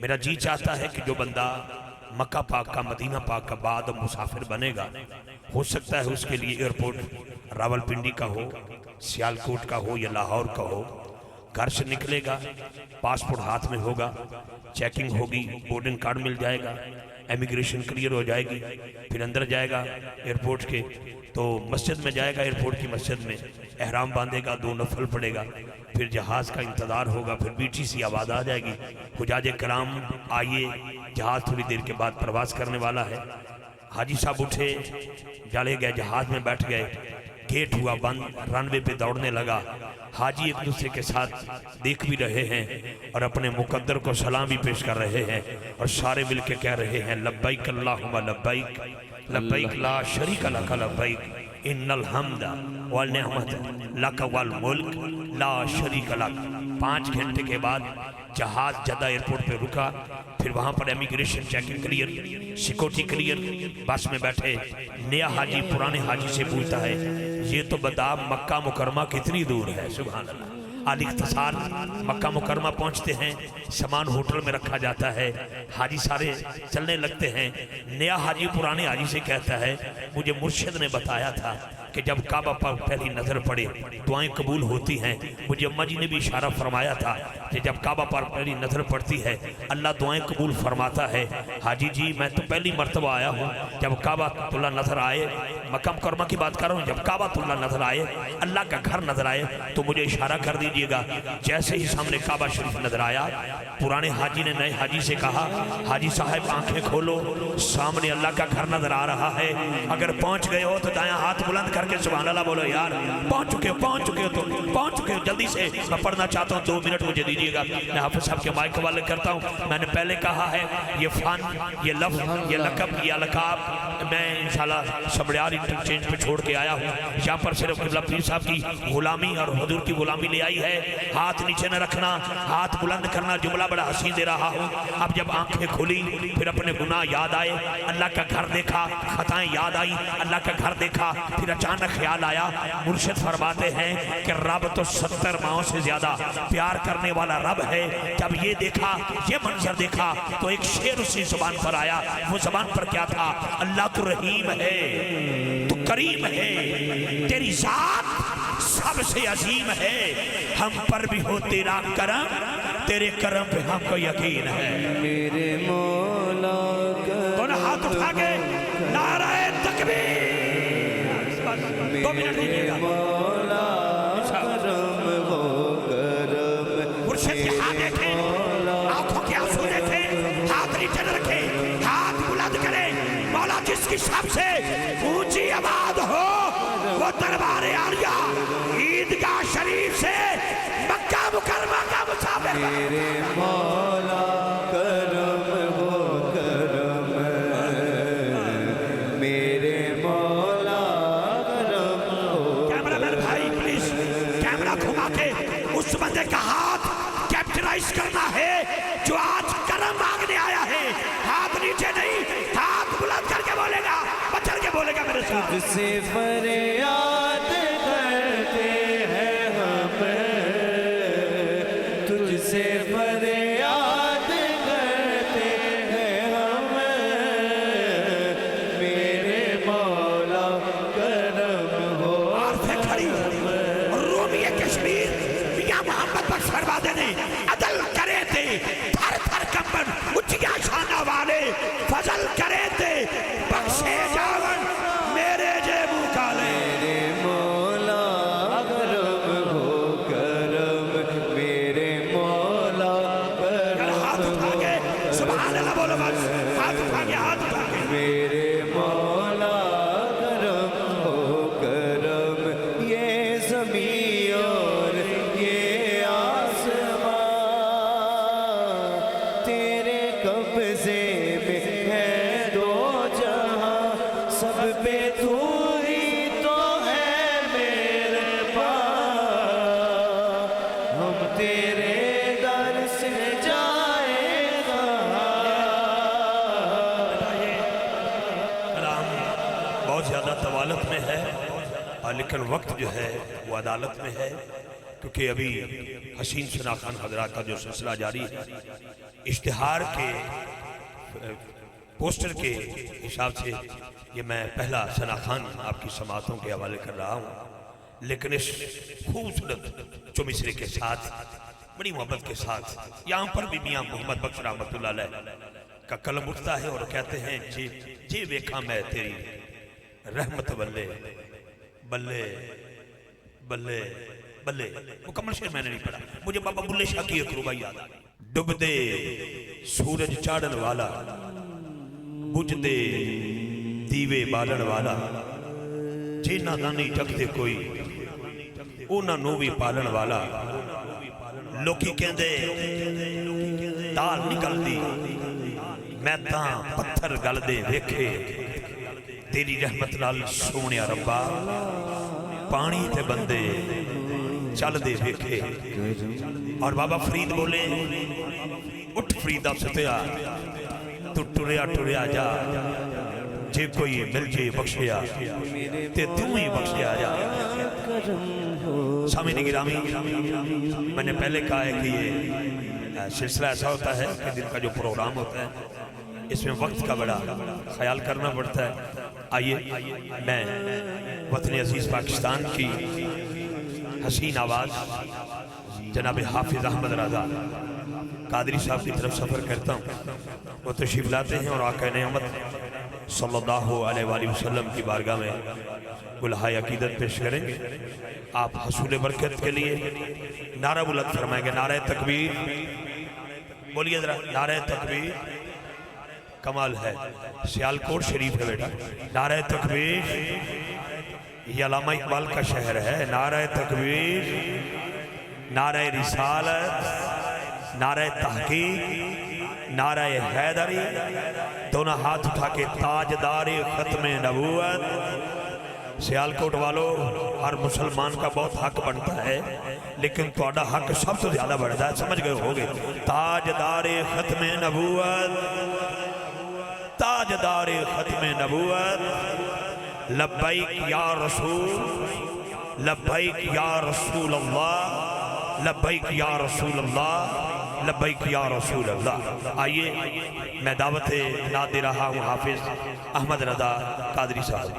میرا جی چاہتا ہے کہ جو بندہ مکہ پاک کا مدینہ پاک کا بعد مسافر بنے گا، ہو سکتا ہے اس کے لیے ایئرپورٹ راول پنڈی کا ہو، سیالکوٹ کا ہو یا لاہور کا ہو، گھر سے نکلے گا، پاسپورٹ ہاتھ میں ہوگا، چیکنگ ہوگی، بورڈنگ کارڈ مل جائے گا، امیگریشن کلیئر ہو جائے گی، پھر اندر جائے گا ایئرپورٹ کے، تو مسجد میں جائے گا، ایئرپورٹ کی مسجد میں احرام باندھے گا، 2 نفل پڑے گا، پھر جہاز کا انتظار ہوگا، پھر BTC آواز آ جائے گی، حجاج کرام آئیے، جہاز تھوڑی دیر کے بعد پرواز کرنے والا ہے۔ حاجی صاحب اٹھے، چلے گئے، جہاز میں بیٹھ گئے، گیٹ ہوا بند، رن وے پہ دوڑنے لگا۔ حاجی ایک دوسرے کے ساتھ دیکھ بھی رہے ہیں اور اپنے مقدر کو سلام بھی پیش کر رہے ہیں، اور سارے مل کے کہہ رہے ہیں لبیک اللہم لبیک لبیک لا شریک لک لبیک ان الحمد والنعمت لک والملک لا شریک لک۔ 5 گھنٹے کے بعد جہاز جدہ ایئرپورٹ پہ رکا، پھر وہاں پر immigration checking clear, security clear, bus میں بیٹھے، نیا حاجی پرانے حاجی سے پوچھتا ہے یہ تو بتا مکہ مکرمہ کتنی دور ہے؟ سبحان اللہ۔ علی اختصار مکہ مکرمہ پہنچتے ہیں، سامان ہوٹل میں رکھا جاتا ہے، حاجی سارے چلنے لگتے ہیں، نیا حاجی پرانے حاجی سے کہتا ہے مجھے مرشد نے بتایا تھا کہ جب کعبہ پر پہلی نظر پڑے دعائیں قبول ہوتی ہیں، مجھے اماں جی نے بھی اشارہ فرمایا تھا کہ جب کعبہ پر پہلی نظر پڑتی ہے اللہ دعائیں قبول فرماتا ہے۔ حاجی جی میں تو پہلی مرتبہ آیا ہوں، جب کعبہ اللہ نظر آئے، مکہ مکرمہ کی بات کر رہا ہوں، جب کعبہ اللہ نظر آئے، اللہ کا گھر نظر آئے تو مجھے اشارہ کر دیجئے گا۔ جیسے ہی سامنے کعبہ شریف نظر آیا، پرانے حاجی نے نئے حاجی سے کہا حاجی صاحب آنکھیں کھولو، سامنے اللہ کا گھر نظر آ رہا ہے، اگر پہنچ گئے ہو تو دایاں ہاتھ بلند کر کے سبحان اللہ بولو یار پہنچ چکے ہو جلدی سے میں پڑھنا چاہتا ہوں، 2 منٹ مجھے دیجئے گا۔ میں حافظ صاحب کے مائک حوالے کرتا ہوں۔ میں نے پہلے کہا ہے یہ فن، یہ لفظ، یہ لقب، یہ القاب میں انشاءاللہ سبڑیار انٹرچینج پہ چھوڑ کے آیا ہوں۔ یہاں پر صرف قبلہ پیر صاحب کی غلامی اور حضور کی غلامی لے آئی ہے۔ ہاتھ نیچے نہ رکھنا، ہاتھ بلند کرنا، جملہ بڑا حسین دے رہا ہوں۔ اب جب آنکھیں کھلی پھر اپنے گناہ یاد آئے، اللہ کا گھر دیکھا، خطائیں یاد آئی، اللہ کا گھر دیکھا، پھر اچانک خیال آیا مرشد فرماتے ہیں کہ رب تو 70 ماؤں سے زیادہ پیار کرنے والا رب ہے۔ جب یہ دیکھا، یہ منظر دیکھا تو ایک شعر اسی زبان پر آیا۔ وہ زبان پر کیا تھا؟ اللہ تو رحیم ہے، تو کریم ہے، تیری ذات سب سے عظیم ہے، ہم پر بھی ہو تیرا کرم، تیرے کرم پہ ہم کو یقین ہے۔ میرے مولا دونوں ہاتھ اٹھا کے نعرہ تکبیر، 2 منٹ دیجئے گا۔ مولا کرم ہو کرم، مرشد کے ہاتھ دیکھیں، آنکھوں کے آنسو دیکھیں، ہاتھ نیچے نہ رکھیں، ہاتھ بلند کریں۔ مولا جس کی سب سے اونچی آواز ہو وہ دربار عالیہ عیدگاہ شریف سے مکہ مکرمہ کا مسافر بنے۔ میرے مولا کرم ہو کرم، میرے مولا کرم ہو۔ کیمرہ مین بھائی پلیز کیمرہ گھما کے اس بندے کا ہاتھ کیپچرائز کرنا ہے جو آج کرم مانگنے آیا ہے۔ ہاتھ نیچے نہیں، ہاتھ بلند کر کے بولے گا، بچر کے بولے گا میرے ساتھ۔ تجھ سے فریاد کرتے ہیں ہم، تجھ سے فریاد کرتے ہیں ہم، میرے مولا کرم ہو۔ عارفیں کھڑی رومی کشمیر میاں محمد بخش فرماتے نے عدل کرے تھے تھر تھر کمبن اچھیا شانہ والے، فضل کرے تھے بخشے جاون میرے جیبو کالے۔ میرے مولا کرم ہو کرم، میرے مولا ہاتھ کرم اٹھا ہو کے سبحان اللہ بولو بس، ہاتھ اٹھا کے، ہاتھ اٹھا کے۔ میرے مولا کرم ہو کرم، یہ زمین اور یہ آسمان تیرے قبضے میں ہے، دو جہاں سب پہ تو ہی تو ہے میرے پاس، ہم تیرے در سے جائیں کہاں۔ کلام بہت زیادہ طوالت میں ہے لیکن وقت جو ہے وہ عدالت میں ہے۔ کیونکہ ابھی حسین ثنا خان حضرات کا جو سلسلہ جاری ہے، اشتہار کے پوسٹر کے حساب سے یہ میں پہلا ثنا خان آپ کی سماعتوں کے حوالے کر رہا ہوں، لیکن اس خوبصورت چومسرے کے ساتھ بڑی محبت کے ساتھ یہاں پر بھی میاں محمد بخش رحمت اللہ علیہ کا قلم اٹھتا ہے اور کہتے ہیں جی ویکھا میں تیری رحمت بلے بلے بلے بلے، مکمل شعر میں نے نہیں پڑھا، مجھے بابا بلے شاہ کی ایک ربائی یاد آئی۔ ڈب دے سورج چاڑن والا، بجھ دے دیوے بالن والا، جینا دانی جگ دے کوئی اونا نو بھی پالن والا، لوکی کہندے دال نکل دی میں تاں پتھر گل دے ویکھے، تیری رحمت نال سونیا ربا پانی تے بندے چل دے ویکھے۔ اور بابا فرید بولے اٹھ فریدہ ستیا تو ٹریا ٹریا جا، جے کوئی مل جے بخشیا تے تو ہی بخشیا جا۔ سامعین گرامی، میں نے پہلے کہا ہے کہ یہ سلسلہ ایسا ہوتا ہے کہ دن کا جو پروگرام ہوتا ہے اس میں وقت کا بڑا خیال کرنا پڑتا ہے۔ آئیے میں وطن عزیز پاکستان کی حسین آواز جناب حافظ احمد رضا قادری صاحب کی طرف سفر کرتا ہوں، وہ تشریف لاتے ہیں اور آقا نعمت صلی اللہ علیہ وآلہ وسلم کی بارگاہ میں گلہائے عقیدت پیش کریں گے۔ آپ حصول برکت کے لیے نعرہ بلند فرمائیں گے، نعرہ تکبیر، بولیے ذرا نعرہ تکبیر۔ کمال ہے، سیالکوٹ شریف ہے بیٹا، نعرہ تکبیر، یہ علامہ اقبال کا شہر ہے۔ نعرہ تکبیر، نعرہ رسالت، نعرہ تحقیق، نعرہ حیدری، دونوں ہاتھ اٹھا کے تاجدار ختم نبوت۔ سیالکوٹ والو، ہر مسلمان کا بہت حق بنتا ہے لیکن توڑا حق سب سے زیادہ بڑھتا ہے، سمجھ گئے ہوگے۔ تاجدار ختم نبوت، تاجدار ختم نبوت، لبیک یا رسول، لبیک یا رسول اللہ، لبیک یا رسول اللہ، لبیک یا رسول اللہ۔ آئیے میں دعوت ناد دے رہا ہوں حافظ احمد رضا قادری صاحب۔